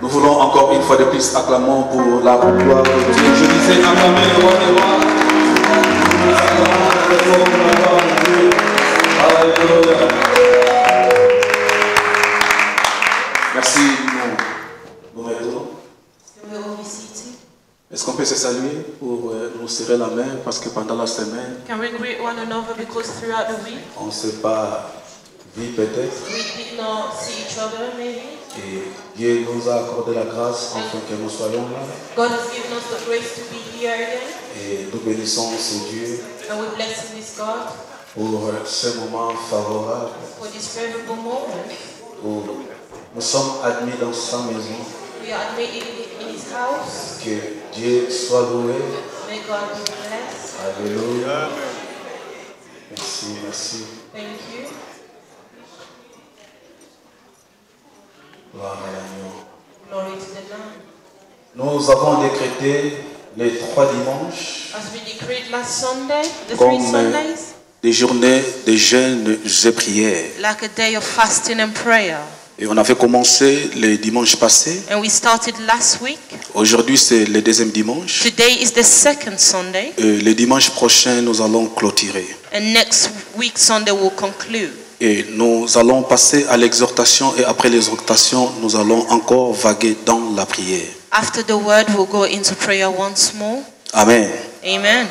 Nous voulons encore une fois de plus acclamons pour la gloire de Dieu. Je disais acclamer le roi des rois. Alléluia. Merci, nous mettons. Est-ce qu'on peut se saluer pour nous serrer la main parce que pendant la semaine, Can we greet one another because throughout the week on ne s'est pas vu peut-être. we did not see each other maybe. Et Dieu nous a accordé la grâce afin que nous soyons là. God has given us the grace to be here again. Et nous bénissons ce Dieu And we bless this God pour ce moment favorable for this favorable moment. où nous sommes admis dans sa maison. We are admitted in his house. Que Dieu soit loué. May God be blessed. Alléluia. Merci, merci. Thank you. Gloire à l'agneau. Glory to the Lamb. Nous avons décrété les 3 dimanches As we decreed last Sunday, the 3 comme Sundays, des journées de jeûne et prière. like a day of fasting and prayer. Et on avait commencé le dimanche passé. And we started last week. Aujourd'hui, c'est le deuxième dimanche. Today is the second Sunday. Et le dimanche prochain, nous allons clôturer. And next week Sunday will conclude. Et nous allons passer à l'exhortation. Et après l'exhortation, nous allons encore vaguer dans la prière. After the word, we'll go into prayer once more. Amen. Amen.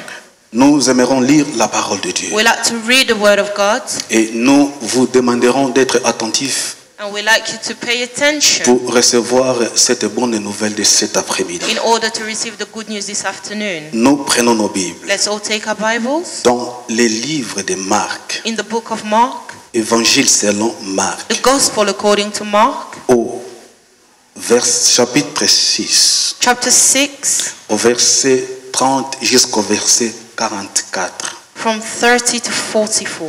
Nous aimerons lire la parole de Dieu. We like to read the word of God. Et nous vous demanderons d'être attentifs And we like you to pay attention pour recevoir cette bonne nouvelle de cet après-midi. in order to receive the good news this afternoon. Nous prenons nos Bibles Let's all take our Bibles dans les livres de Marc, in the book of Mark, Évangile selon Marc, the Gospel according to Mark, au chapitre 6, chapter 6, au verset 30 jusqu'au verset 44. from 30 to 44.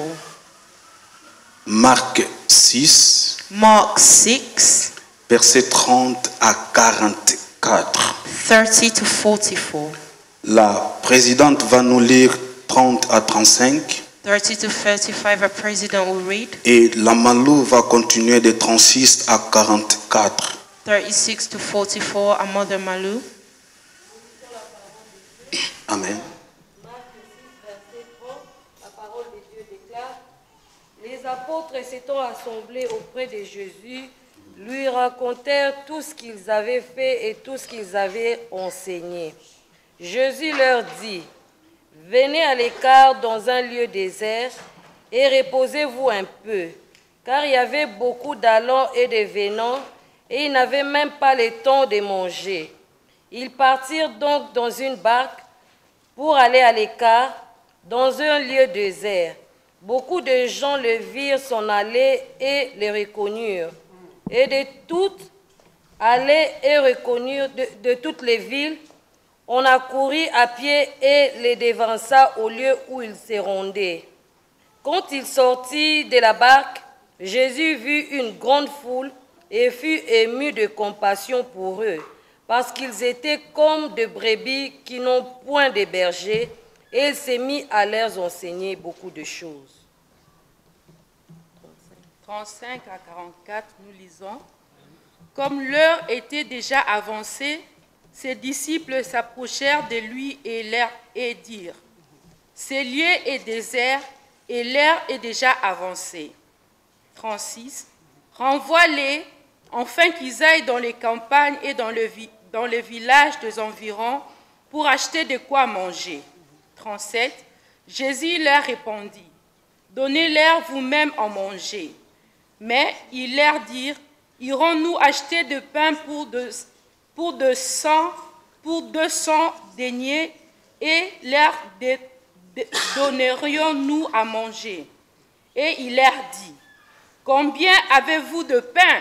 Marc 6, Mark 6, verset 30 à 44. 30 to 44. La présidente va nous lire 30 à 35 30 to 35, our president will read. et la Malou va continuer de 36 à 44. 36 to 44, our mother Malou. Amen. Les apôtres s'étant assemblés auprès de Jésus, lui racontèrent tout ce qu'ils avaient fait et tout ce qu'ils avaient enseigné. Jésus leur dit, « Venez à l'écart dans un lieu désert et reposez-vous un peu, car il y avait beaucoup d'allants et de venants, et ils n'avaient même pas le temps de manger. » Ils partirent donc dans une barque pour aller à l'écart, dans un lieu désert. Beaucoup de gens le virent s'en aller et le reconnurent. Et de toutes les villes, on accourut à pied et les devança au lieu où ils se rendaient. Quand il sortit de la barque, Jésus vit une grande foule et fut ému de compassion pour eux, parce qu'ils étaient comme des brebis qui n'ont point de berger, et il s'est mis à leur enseigner beaucoup de choses. 35 à 44, nous lisons. Comme l'heure était déjà avancée, ses disciples s'approchèrent de lui et dirent, « Ce lieu est désert et l'heure est déjà avancée. » 36. Renvoie-les, afin qu'ils aillent dans les campagnes et dans les villages des environs pour acheter de quoi manger. 37. Jésus leur répondit, « Donnez-leur vous-même à manger. » Mais ils leur dirent, « Irons-nous acheter de pain pour 200 deniers et leur donnerions-nous à manger ?» Et il leur dit, « Combien avez-vous de pain?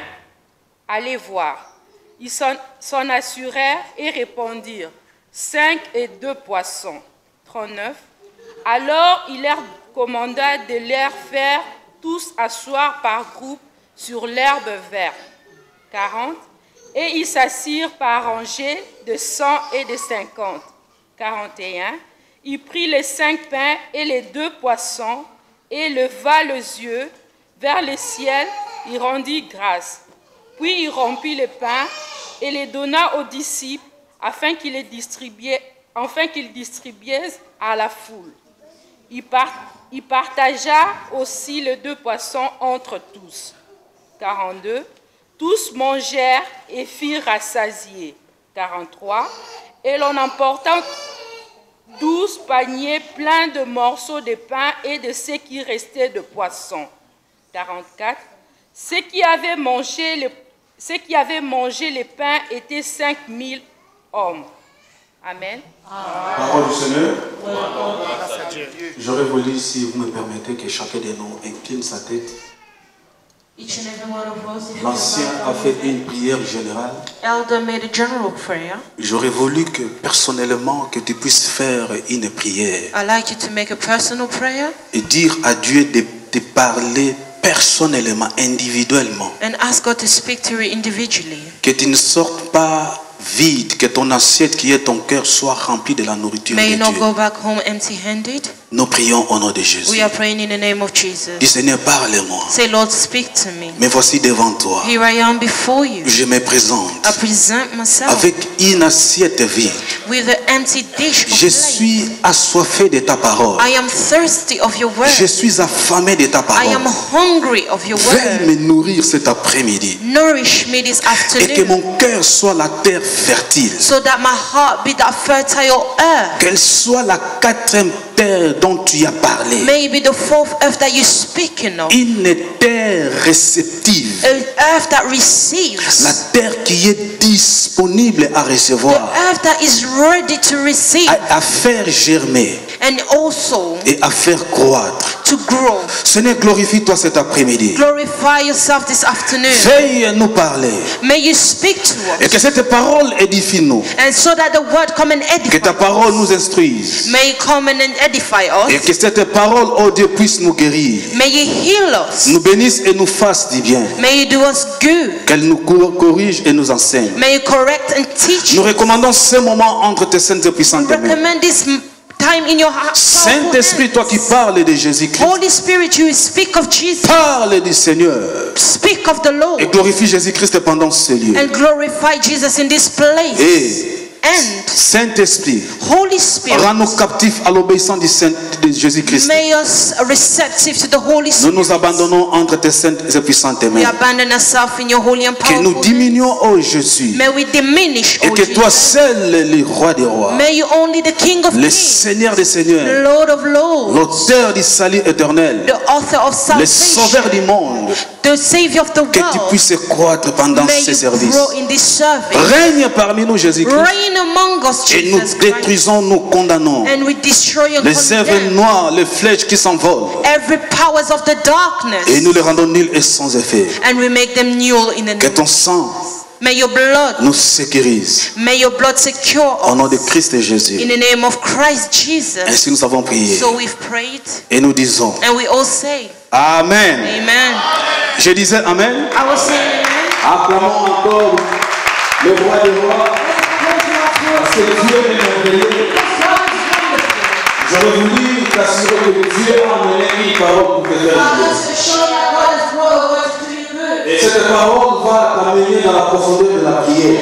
Allez voir. » Ils s'en assurèrent et répondirent, « 5 et 2 poissons. » 39. Alors il leur commanda de les faire tous asseoir par groupe sur l'herbe verte. 40. Et ils s'assirent par rangées de 100 et de 50. 41. Il prit les 5 pains et les 2 poissons et leva les yeux vers le ciel, il rendit grâce. Puis il rompit le pain et les donna aux disciples afin qu'ils les distribuaient à la foule. Il partagea aussi les 2 poissons entre tous. 42. Tous mangèrent et firent rassasier. 43. Et l'on emporta 12 paniers pleins de morceaux de pain et de ce qui restait de poissons. 44. Ceux qui avaient mangé les pains étaient 5000 hommes. Amen. Parole du Seigneur. J'aurais voulu, si vous me permettez, que chacun de nous incline sa tête. Each and every one of us, if you L'ancien a fait une prière générale. Elder made a general prayer. J'aurais voulu que personnellement que tu puisses faire une prière I'd like you to make a personal prayer et dire à Dieu de te parler personnellement, individuellement. and ask God to speak to you individually. Que tu ne sortes pas vide, que ton assiette qui est ton cœur soit remplie de la nourriture May you de not Dieu. go back home empty-handed. Nous prions au nom de Jésus. We are praying in the name of Jesus. Dis Seigneur, parle-moi. Say, Lord, speak to me. Me voici devant toi. Here I am before you. Je me présente I present myself avec une assiette vide. with an empty dish of Je plate. suis assoiffé de ta parole. I am thirsty of your word. Je suis affamé de ta I am parole. hungry of your Veuille word. me nourrir cet après-midi. Nourish me this Et que afternoon mon cœur soit la terre fertile. so that my heart be that fertile earth. Qu'elle soit la 4e terre dont tu as parlé. Maybe the 4th earth that you're speaking of. Une terre réceptive. An earth that receives. La terre qui est disponible à The recevoir. earth that is ready to receive À faire germer and also et à faire croître. to grow. Seigneur, glorifie-toi cet après-midi. Glorify yourself this afternoon. Veuille nous parler. May you speak to Et us. que cette parole édifie nous. And so that the word come and Que ta edify parole us. nous instruise. May you come and edify Et us. que cette parole, oh Dieu, puisse nous guérir. May you heal us. Nous bénisse et nous fasse du bien. May you do us good. Qu'elle nous corrige et nous enseigne. May you correct and teach Nous us. recommandons ce moment entre tes saintes et puissantes mains. Recommend this time in your heart. Saint-Esprit, toi qui parles de Jésus-Christ, Holy Spirit, you speak of Jesus. parle du Seigneur Speak of the Lord. et glorifie Jésus-Christ pendant ce lieu. And glorify Jesus in this place. Et And Saint-Esprit, Holy Spirit, rends-nous captifs à l'obéissance de Jésus-Christ. may us receptive to the Holy Nous Spirit. nous abandonnons entre tes saintes et puissantes We mains. abandon ourselves in your holy and Que nous powerful name. diminuons, ô Jésus, May we diminish, et O que toi Jesus. seul es le roi des rois, May you only the King of le Kings, Seigneur des the seigneurs, Lord of Lords, l'auteur du salut éternel, the author of le salvation, sauveur du monde, the Savior of the que tu world. puisses croître pendant May ces you services. grow in this service. Règne parmi nous, Jésus-Christ, Reign among us, et nous Jesus Christ. détruisons, nous condamnons And we destroy and les œuvres condemn noires, les flèches qui s'envolent, every powers of the darkness. et nous les rendons nuls et sans effet. And we make them null in the Que name. ton sang May your blood, nous sécurise. may your blood secure Au nom de us. Christ et Jésus. In the name of Christ Jesus. Ainsi nous avons prié. So we've prayed Et nous disons and we all say, Amen. Amen. Je disais Amen. I will say Amen. Acclamons encore le roi des rois. Parce que Dieu est merveilleux. J'aurais voulu t'assurer que Dieu a amené une parole pour te faire du bien. Et cette parole va t'amener dans la profondeur de la prière.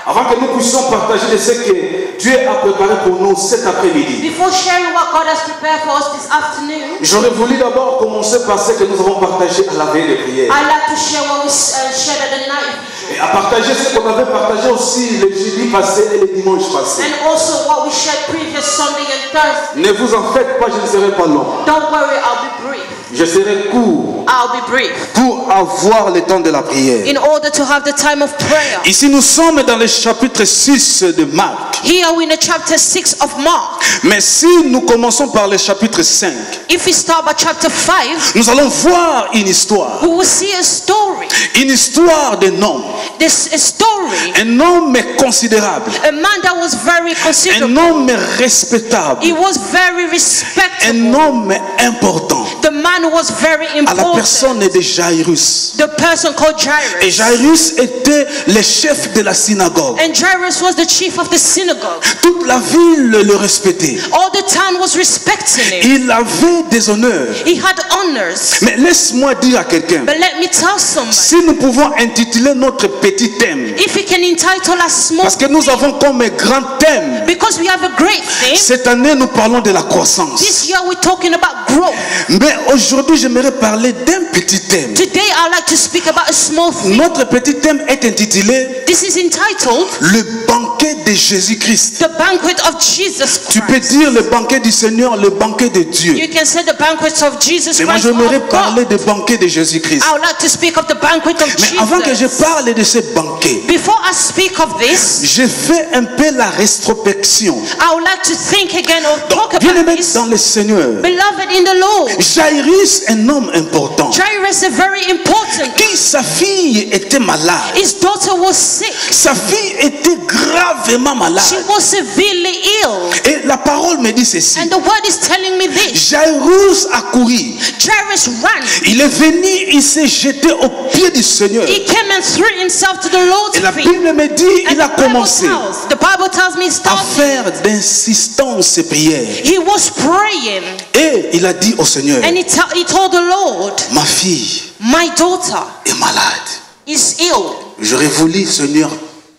Avant que nous puissions partager de ce que Dieu a préparé pour nous cet après-midi. Before sharing what God has prepared for us this afternoon, J'aurais voulu d'abord commencer par ce que nous avons partagé à la veille de prière. I'd like to share what we shared at the night Et à partager ce qu'on avait partagé aussi le jeudi passé et le dimanche passé. and also what we shared previous Sunday and Thursday. Ne vous en faites pas, je ne serai pas long. Don't worry, I'll be brief. Je serai court I'll be brief. pour avoir le temps de la prière. In order to have the time of prayer. Ici, nous sommes dans le chapitre 6 de Marc. Here we're in the chapter 6 of Mark. Mais si nous commençons par le chapitre 5, If we start by chapter 5, nous allons voir une histoire. we will see a story. Une histoire d'un homme. This a story. Un homme considérable. A man that was very Un considerable. homme respectable. He was very respectable. Un homme important. The man man was very à la personne important. de Jairus. The person called Et Jairus. Jairus était le chef de la synagogue. And Jairus was the chief of the synagogue. Toute la ville le respectait. All the town was respecting him. Il avait des honneurs. He had honors. Mais laisse-moi dire à quelqu'un, But let me tell somebody, si nous pouvons intituler notre petit thème, if we can entitle a small, parce que nous avons comme grand thème, because we have a great thing, cette année nous parlons de la croissance. this year we're talking about growth. Mais aujourd'hui j'aimerais parler d'un petit thème. Today I'd like to speak about a small thing. Notre petit thème est intitulé This is entitled le banquet de Jésus-Christ. The Banquet of Jesus Tu peux Christ. dire le banquet du Seigneur, le banquet de Dieu. You can say the banquet of Jesus Mais moi Christ or j'aimerais of parler God. du banquet de Jésus-Christ. I would like to speak of the banquet of Mais avant que je Jesus. parle de ce banquet, Before I speak of this, je fais un peu la rétrospection. I would like to think again or talk Donc, bien about aimé this. dans le Seigneur, Beloved in the Lord, Jairus, un homme important, Jairus is very important. qui sa fille était malade. His daughter was sick. Sa fille était gravement malade. She was severely ill. Et la parole me dit ceci. And the word is telling me this. Jairus a couru. Jairus ran. Il est venu, il s'est jeté aux pieds du Seigneur. He came and threw himself to the Et Lord's la feet. Bible me dit, And il a commencé the Bible tells me he à started. faire d'insistantes prières. He was praying Et il a dit au Seigneur, and he told the Lord, ma fille my daughter est malade. is ill. J'aurais voulu, Seigneur,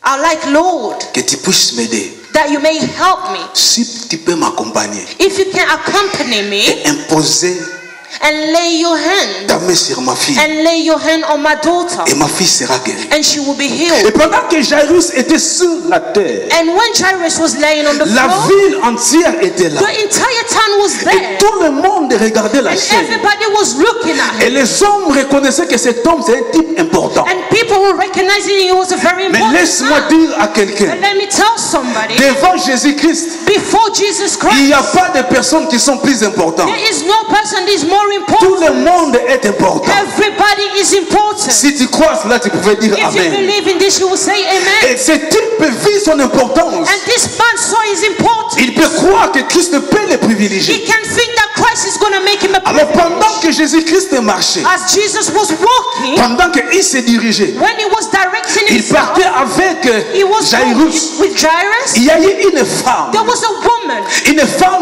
I like, Lord, que tu puisses m'aider. that you may help me. Si tu peux m'accompagner If you can accompany me et imposer and lay your hand ta main sur ma fille, and lay your hand on my daughter, et ma fille sera guérie. and she will be Et healed. pendant que Jairus était sur la terre, And when Jairus was laying on the la floor, ville entière était là. the entire town was Et there, tout le monde regardait la and scène. everybody was looking at Et him. les hommes reconnaissaient que cet homme, c'est un type important. And people were recognizing he was a very Mais important laisse-moi man. dire à quelqu'un, And let me tell somebody, devant Jésus-Christ, before Jesus il n'y a Christ, pas de personnes qui sont plus importantes. there is no person that is more Tout le important. monde est important. Everybody is important. Si tu crois cela, tu pouvais dire If you Amen. believe in this, you will say amen. Et ce type vit son importance. And this man saw his importance. Il peut croire que Christ peut le privilégier. He can think that Christ is going to make him a Alors privilege. pendant que Jésus-Christ marchait, As Jesus was walking, pendant qu'il se dirigeait, when he was directing il himself, partait avec he was Jairus. walking with Jairus. Il y a eu une femme There was a woman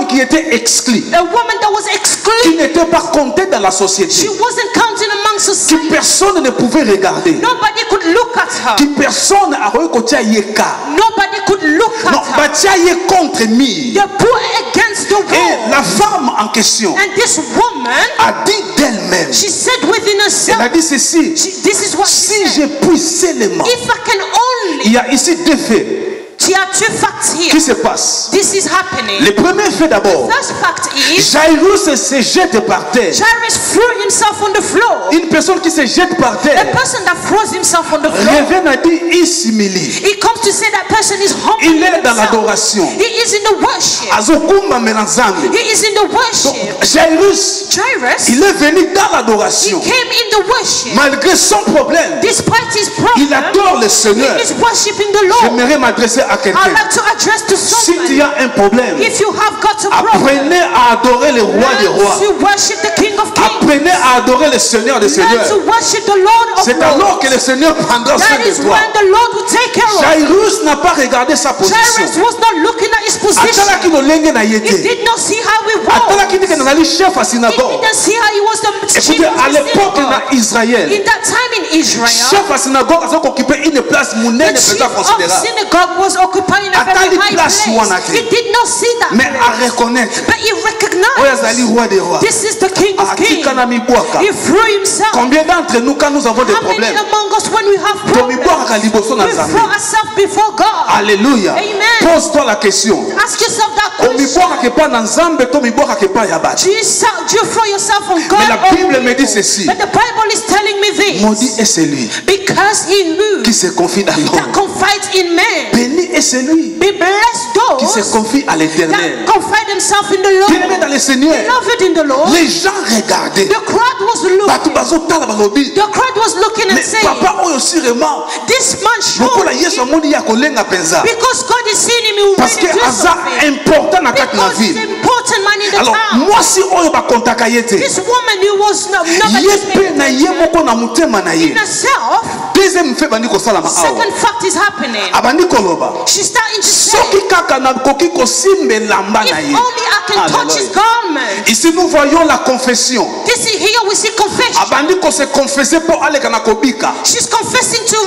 qui était exclue, that was qui excluded. n'était pas comptée dans la société, She wasn't counted among que society. personne ne pouvait regarder, Nobody could look at que her. personne a reconnu Yeka. Nobody could look Non, at her. Batiaye contre lui. They put her against the Et wall. la femme en question And this woman, a dit d'elle-même, she said within elle a herself, dit ceci, this is what she si said. je puis seulement, If I can only, il y a ici deux faits there are two facts qui here. se passent. This is happening. Le premier fait d'abord, First fact is, Jairus se jette par terre. Jairus threw himself on the floor. Une personne qui se jette par A terre person that throws himself on the floor, revient à dire, il s'humilie. he comes to say that person is humble Il est dans himself. l'adoration. He is in the worship. Azokuma melanzambe. He is in the Donc, worship. Jairus, Jairus, il est venu dans he l'adoration. came in the worship. Malgré son problème, Despite his il problem, adore le Seigneur. he is worshiping the Lord. J'aimerais m'adresser à I'd quelqu'un. like to address to Si tu somebody. as un problème, If you have got a problem, apprenez à adorer le roi des rois. learn to worship the King of Kings. Apprenez à adorer le Seigneur des Learn seigneurs. to worship the Lord of C'est alors que Lords. le Seigneur prendra soin That is de toi. when the Lord will take care of. Jairus n'a pas regardé sa Jairus position. was not looking at his Atalaki position. lolenge na He yete. did not see how he was. Atalaki ndike nazali chef à He synagogue. didn't see how he was the chief Écoutez, à of the l'époque synagogue. na Israël, In that time in Israel, chef à synagogue a occupé une place the monnaie chief présent of considérable. synagogue was occupying a very Atali high place place. wana ke. He did not see that Mais à place. reconnaître, But he oyo recognized azali roi des rois. this is the King of Kings. Atika na mibwaka. He threw himself. Combien d'entre nous, quand nous avons des How many problèmes, among us, when we have tomibwaka problems, liboso na we Nzambe? throw ourselves before God? Alléluia. Amen. Pose-toi la question. Ask yourself that question. Omibwaka kepa na Nzambe, tomibwaka kepa ya bato. Do you throw yourself on God? Mais la or Bible me dit people? ceci. But the Bible is telling me this. Maudit est celui Because he who qui se confie dans that l'homme. confides in man, Béni est celui Be blessed qui se those confient à l'éternel. that confide themselves in the Lord. Bien-aimés dans le Seigneur, Beloved in the Lord. les gens regardaient. The crowd was Bato looking. bazotala balobi. The crowd was looking and Mais saying, papa oyo sûrement this man lokola showed Yesu amoni ya kolenga penza. because God is seeing him, he will Parce que really do aza something. important na kati na Because he's ville. an important man in the Alors town. mwasi oyo bakontaka ye te. This woman who was nobody Ye pe na ye moko na motema na ye. in herself. Deuxième fait bandi kosalama awa. Second fact is happening. Abandi koloba. She's starting to say, Soki kaka na koki kosimba elamba na if ye. only I can touch his Alléluia. garment. Ici nous voyons la confession. This is here we see confession. Abandi ko se confesser pour aleka na kobika. She's confessing to